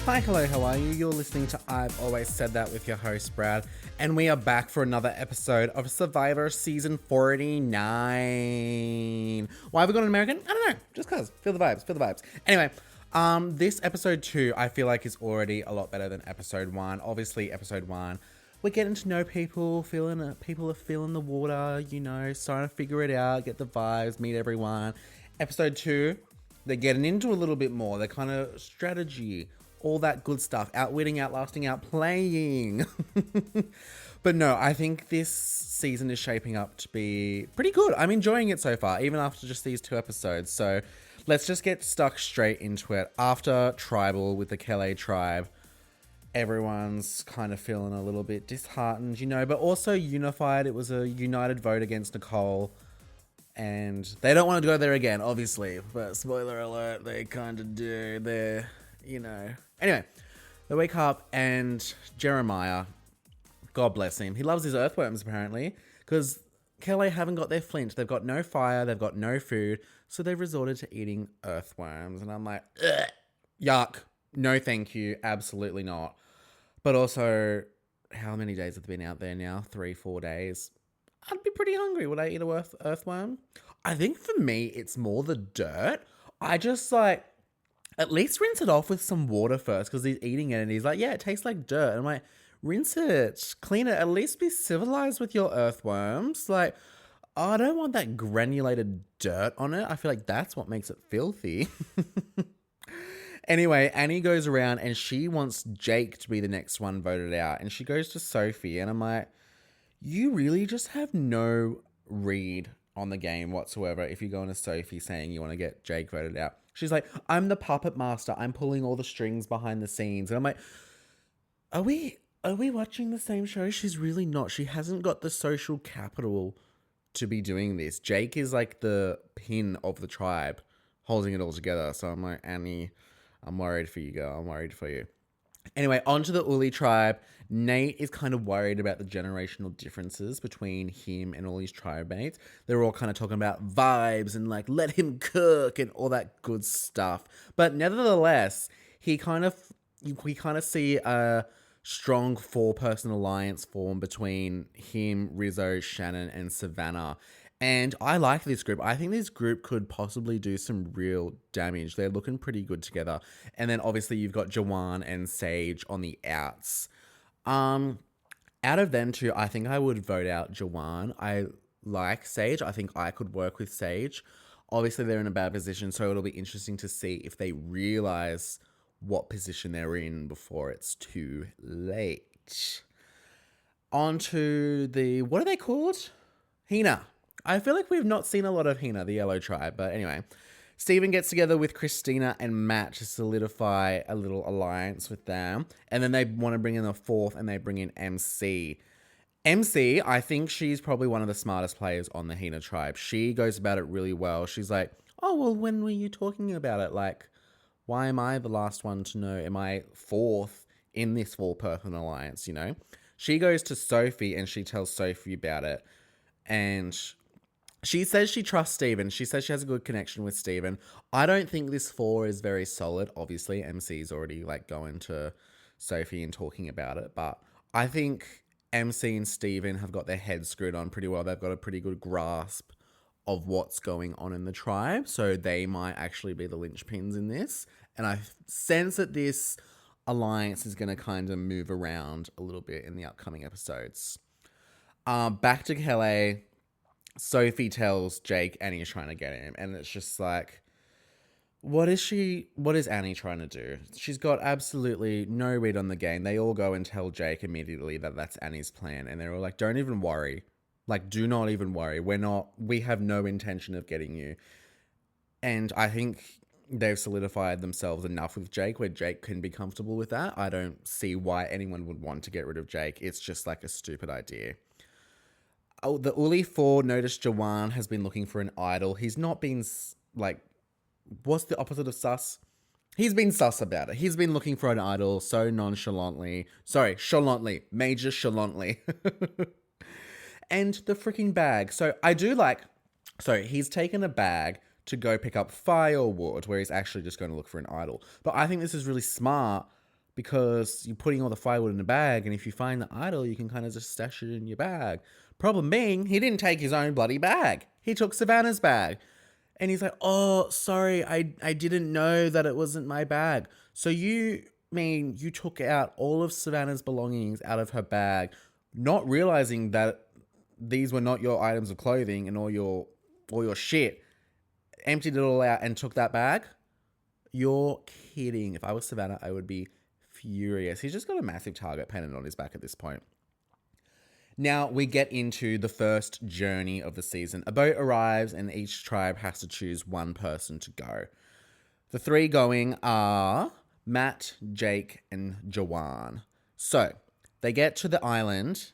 Hi, hello, how are you? You're listening to I've Always Said That with your host, Brad, and we are back for another episode of Survivor Season 49. Why have we got an American? I don't know, just cause. Feel the vibes. Anyway, this episode 2, I feel like is already a lot better than episode 1. Obviously, episode 1, we're getting to know people, people are feeling the water, you know, starting to figure it out, get the vibes, meet everyone. Episode 2, they're getting into a little bit more. They're kind of strategy, all that good stuff. Outwitting, outlasting, outplaying. But no, I think this season is shaping up to be pretty good. I'm enjoying it so far, even after just these 2 episodes. So let's just get stuck straight into it. After Tribal with the Kele tribe, everyone's kind of feeling a little bit disheartened, you know, but also unified. It was a united vote against Nicole. And they don't want to go there again, obviously. But spoiler alert, they kind of do. They're, you know. Anyway, they wake up and Jeremiah, God bless him, he loves his earthworms apparently. Because Kele haven't got their flint. They've got no fire. They've got no food. So they've resorted to eating earthworms. And I'm like, ugh, yuck. No thank you. Absolutely not. But also, how many days have they been out there now? 3-4 days. I'd be pretty hungry. Would I eat a earthworm? I think for me, it's more the dirt. I just like, at least rinse it off with some water first because he's eating it and he's like, yeah, it tastes like dirt. And I'm like, rinse it, clean it, at least be civilized with your earthworms. Like, oh, I don't want that granulated dirt on it. I feel like that's what makes it filthy. Anyway, Annie goes around and she wants Jake to be the next one voted out. And she goes to Sophie and I'm like, you really just have no read on the game whatsoever if you go into Sophie saying you want to get Jake voted out. She's like, I'm the puppet master. I'm pulling all the strings behind the scenes. And I'm like, are we watching the same show? She's really not. She hasn't got the social capital to be doing this. Jake is like the pin of the tribe holding it all together. So I'm like, Annie, I'm worried for you, girl. I'm worried for you. Anyway, onto the Uli tribe. Nate is kind of worried about the generational differences between him and all his tribe mates. They're all kind of talking about vibes and like, let him cook and all that good stuff. But nevertheless, we kind of see a strong 4-person alliance form between him, Rizzo, Shannon, and Savannah. And I like this group. I think this group could possibly do some real damage. They're looking pretty good together. And then obviously you've got Jawan and Sage on the outs. Out of them two, I think I would vote out Jawan. I like Sage. I think I could work with Sage. Obviously they're in a bad position, so it'll be interesting to see if they realize what position they're in before it's too late. On to the, what are they called? Hina. I feel like we've not seen a lot of Hina, the yellow tribe. But anyway, Steven gets together with Christina and Matt to solidify a little alliance with them. And then they want to bring in a 4th and they bring in MC. MC, I think she's probably one of the smartest players on the Hina tribe. She goes about it really well. She's like, oh, well, when were you talking about it? Like, why am I the last one to know? Am I 4th in this 4-person alliance, you know? She goes to Sophie and she tells Sophie about it. And she says she trusts Steven. She says she has a good connection with Steven. I don't think this 4 is very solid. Obviously, MC's already like going to Sophie and talking about it. But I think MC and Steven have got their heads screwed on pretty well. They've got a pretty good grasp of what's going on in the tribe. So they might actually be the linchpins in this. And I sense that this alliance is going to kind of move around a little bit in the upcoming episodes. Back to Kele. Sophie tells Jake Annie's trying to get him. And it's just like, what is Annie trying to do? She's got absolutely no read on the game. They all go and tell Jake immediately that that's Annie's plan. And they're all like, don't even worry. Like, do not even worry. We have no intention of getting you. And I think they've solidified themselves enough with Jake where Jake can be comfortable with that. I don't see why anyone would want to get rid of Jake. It's just like a stupid idea. Oh, the Uli 4 noticed Jawan has been looking for an idol. He's not been, like, what's the opposite of sus? He's been sus about it. He's been looking for an idol so nonchalantly. Sorry, chalantly. Major chalantly. And the freaking bag. So he's taken a bag to go pick up firewood where he's actually just going to look for an idol. But I think this is really smart because you're putting all the firewood in a bag, and if you find the idol, you can kind of just stash it in your bag. Problem being, he didn't take his own bloody bag. He took Savannah's bag. And he's like, oh, sorry, I didn't know that it wasn't my bag. So you mean you took out all of Savannah's belongings out of her bag, not realizing that these were not your items of clothing and all your shit, emptied it all out and took that bag? You're kidding. If I was Savannah, I would be furious. He's just got a massive target painted on his back at this point. Now we get into the first journey of the season. A boat arrives and each tribe has to choose one person to go. The three going are Matt, Jake, and Joanne. So they get to the island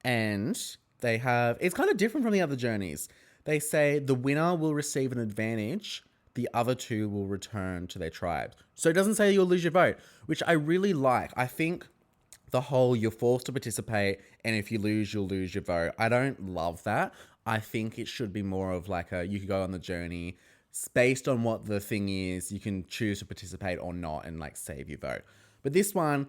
and they have... It's kind of different from the other journeys. They say the winner will receive an advantage. The other two will return to their tribes. So it doesn't say you'll lose your vote, which I really like. I think the whole you're forced to participate and if you lose, you'll lose your vote. I don't love that. I think it should be more of like you could go on the journey based on what the thing is. You can choose to participate or not and like save your vote. But this one,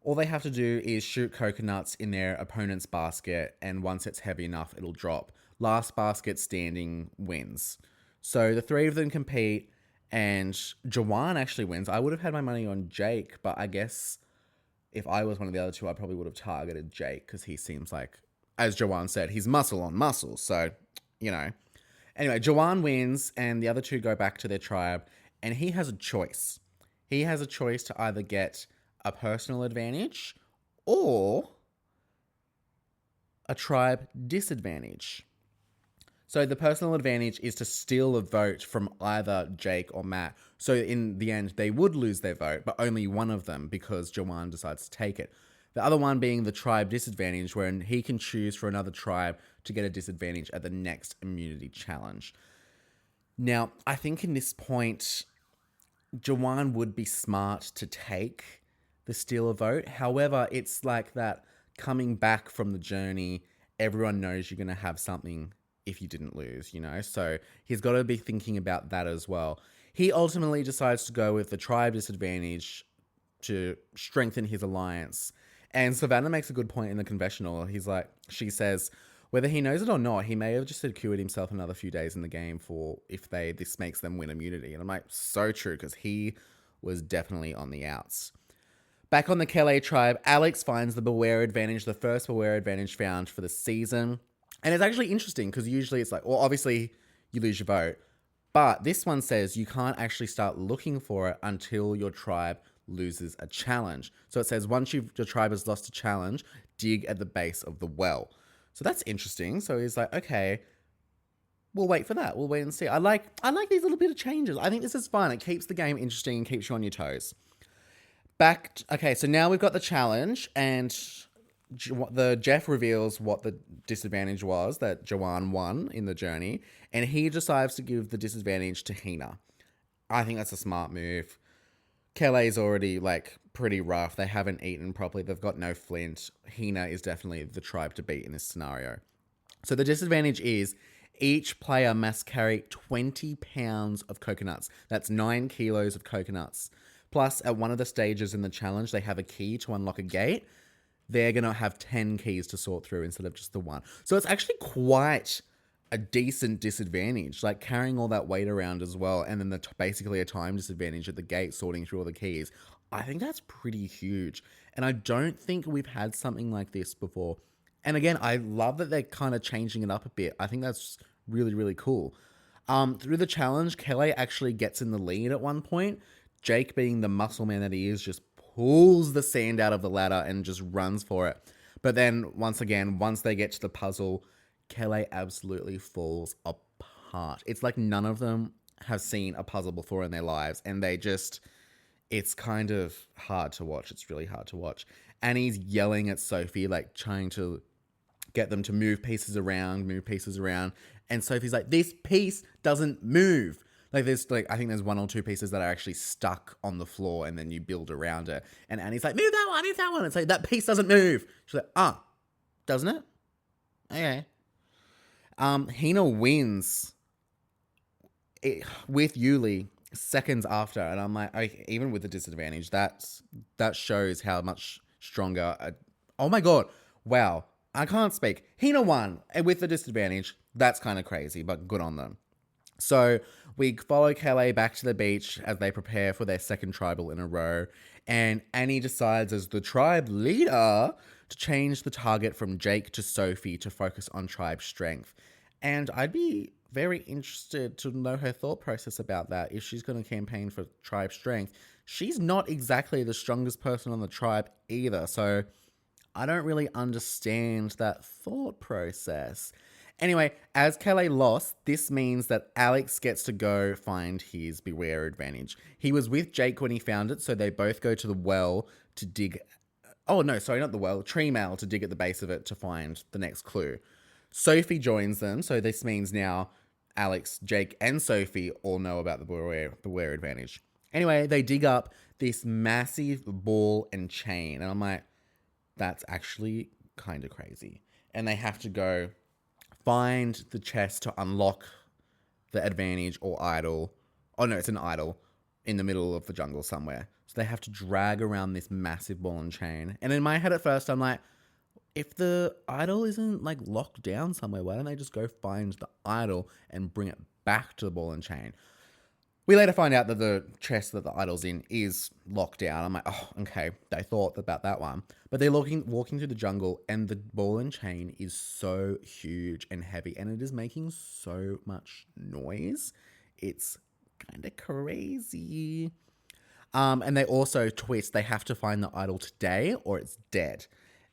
all they have to do is shoot coconuts in their opponent's basket, and once it's heavy enough, it'll drop. Last basket standing wins. So the three of them compete, and Joanne actually wins. I would have had my money on Jake, but I guess if I was one of the other two, I probably would have targeted Jake because he seems like, as Joanne said, he's muscle on muscle. So, you know. Anyway, Joanne wins, and the other two go back to their tribe, and he has a choice. He has a choice to either get a personal advantage or a tribe disadvantage. So the personal advantage is to steal a vote from either Jake or Matt. So in the end, they would lose their vote, but only one of them because Joanne decides to take it. The other one being the tribe disadvantage, wherein he can choose for another tribe to get a disadvantage at the next immunity challenge. Now, I think in this point, Joanne would be smart to take the steal a vote. However, it's like that coming back from the journey, everyone knows you're going to have something if you didn't lose, you know? So he's got to be thinking about that as well. He ultimately decides to go with the tribe disadvantage to strengthen his alliance. And Savannah makes a good point in the confessional. She says, whether he knows it or not, he may have just secured himself another few days in the game for if this makes them win immunity. And I'm like, so true, because he was definitely on the outs. Back on the Kele tribe, Alex finds the Beware advantage, the first Beware advantage found for the season. And it's actually interesting because usually it's like, well, obviously you lose your vote. But this one says you can't actually start looking for it until your tribe loses a challenge. So it says once your tribe has lost a challenge, dig at the base of the well. So that's interesting. So he's like, okay, we'll wait for that. We'll wait and see. I like these little bit of changes. I think this is fun. It keeps the game interesting and keeps you on your toes. Okay, so now we've got the challenge, and Jeff reveals what the disadvantage was that Joanne won in the journey, and he decides to give the disadvantage to Hina. I think that's a smart move. Kele's already like pretty rough. They haven't eaten properly. They've got no flint. Hina is definitely the tribe to beat in this scenario. So the disadvantage is each player must carry 20 pounds of coconuts. That's 9 kilos of coconuts. Plus, at one of the stages in the challenge, they have a key to unlock a gate. They're going to have 10 keys to sort through instead of just the one. So it's actually quite a decent disadvantage, like carrying all that weight around as well. And then basically a time disadvantage at the gate sorting through all the keys. I think that's pretty huge. And I don't think we've had something like this before. And again, I love that they're kind of changing it up a bit. I think that's really, really cool. Through the challenge, Kele actually gets in the lead at one point. Jake, being the muscle man that he is, just pulls the sand out of the ladder and just runs for it. But then, once they get to the puzzle, Kele absolutely falls apart. It's like none of them have seen a puzzle before in their lives, and it's kind of hard to watch. It's really hard to watch. And he's yelling at Sophie, like trying to get them to move pieces around. And Sophie's like, this piece doesn't move. I think there's 1 or 2 pieces that are actually stuck on the floor, and then you build around it. And Annie's like, move that one. It's like, that piece doesn't move. She's like, doesn't it? Okay. Hina wins with Yuli seconds after, and I'm like, even with the disadvantage, that shows how much stronger. Oh my god! Wow, I can't speak. Hina won, and with the disadvantage, that's kind of crazy, but good on them. So we follow Kele back to the beach as they prepare for their second tribal in a row, and Annie decides, as the tribe leader, to change the target from Jake to Sophie to focus on tribe strength. And I'd be very interested to know her thought process about that. If she's going to campaign for tribe strength, she's not exactly the strongest person on the tribe either. So I don't really understand that thought process. Anyway, as Kele lost, this means that Alex gets to go find his Beware advantage. He was with Jake when he found it, so they both go to the well to dig. Oh, no, sorry, not the well, tree mail to dig at the base of it to find the next clue. Sophie joins them, so this means now Alex, Jake, and Sophie all know about the Beware advantage. Anyway, they dig up this massive ball and chain, and I'm like, that's actually kind of crazy. And they have to go find the chest to unlock the advantage or idol. Oh no, it's an idol in the middle of the jungle somewhere. So they have to drag around this massive ball and chain. And in my head at first, I'm like, if the idol isn't like locked down somewhere, why don't they just go find the idol and bring it back to the ball and chain? We later find out that the chest that the idol's in is locked down. I'm like, oh, okay. They thought about that one. But they're walking through the jungle, and the ball and chain is so huge and heavy, and it is making so much noise. It's kind of crazy. And they also twist, they have to find the idol today or it's dead.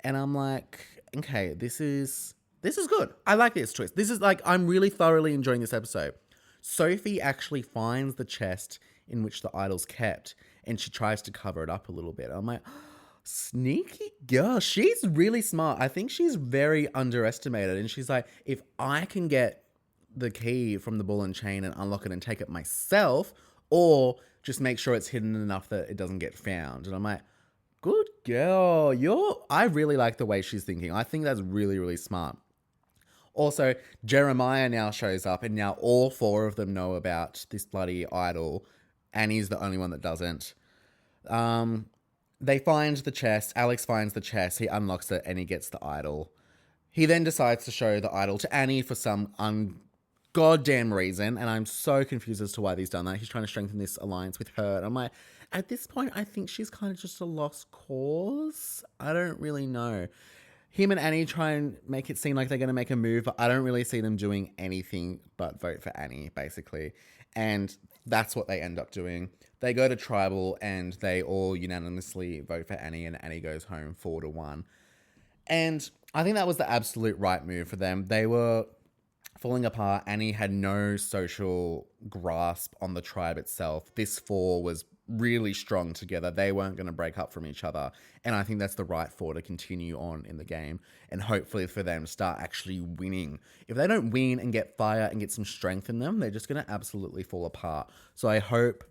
And I'm like, okay, this is good. I like this twist. This is like, I'm really thoroughly enjoying this episode. Sophie actually finds the chest in which the idol's kept, and she tries to cover it up a little bit. I'm like, sneaky girl. She's really smart. I think she's very underestimated. And she's like, if I can get the key from the ball and chain and unlock it and take it myself, or just make sure it's hidden enough that it doesn't get found. And I'm like, good girl. I really like the way she's thinking. I think that's really, really smart. Also, Jeremiah now shows up, and now all four of them know about this bloody idol. Annie's the only one that doesn't. They find the chest. Alex finds the chest. He unlocks it, and he gets the idol. He then decides to show the idol to Annie for some goddamn reason, and I'm so confused as to why he's done that. He's trying to strengthen this alliance with her, and I'm like, at this point, I think she's kind of just a lost cause. I don't really know. Him and Annie try and make it seem like they're going to make a move, but I don't really see them doing anything but vote for Annie, basically. And that's what they end up doing. They go to tribal, and they all unanimously vote for Annie, and Annie goes home 4-1. And I think that was the absolute right move for them. They were falling apart. Annie had no social grasp on the tribe itself. This four was really strong together. They weren't going to break up from each other. And I think that's the right four to continue on in the game, and hopefully for them to start actually winning. If they don't win and get fire and get some strength in them, they're just going to absolutely fall apart. So I hope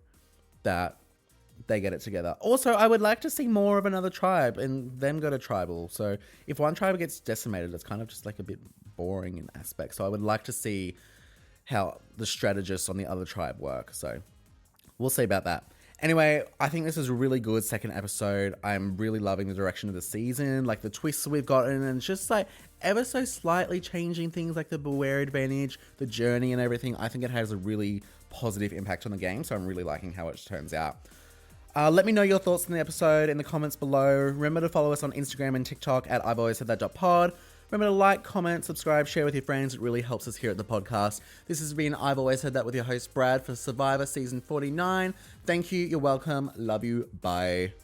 that they get it together. Also, I would like to see more of another tribe and them go to tribal. So if one tribe gets decimated, it's kind of just like a bit boring in aspect. So I would like to see how the strategists on the other tribe work. So we'll see about that. Anyway, I think this is a really good second episode. I'm really loving the direction of the season, like the twists we've gotten, and just like ever so slightly changing things like the Beware advantage, the journey and everything. I think it has a really positive impact on the game, so I'm really liking how it turns out. Let me know your thoughts on the episode in the comments below. Remember to follow us on Instagram and TikTok at I've Always Said That.pod. Remember to like, comment, subscribe, share with your friends. It really helps us here at the podcast. This has been I've Always Said That with your host, Brad, for Survivor Season 49. Thank you. You're welcome. Love you. Bye.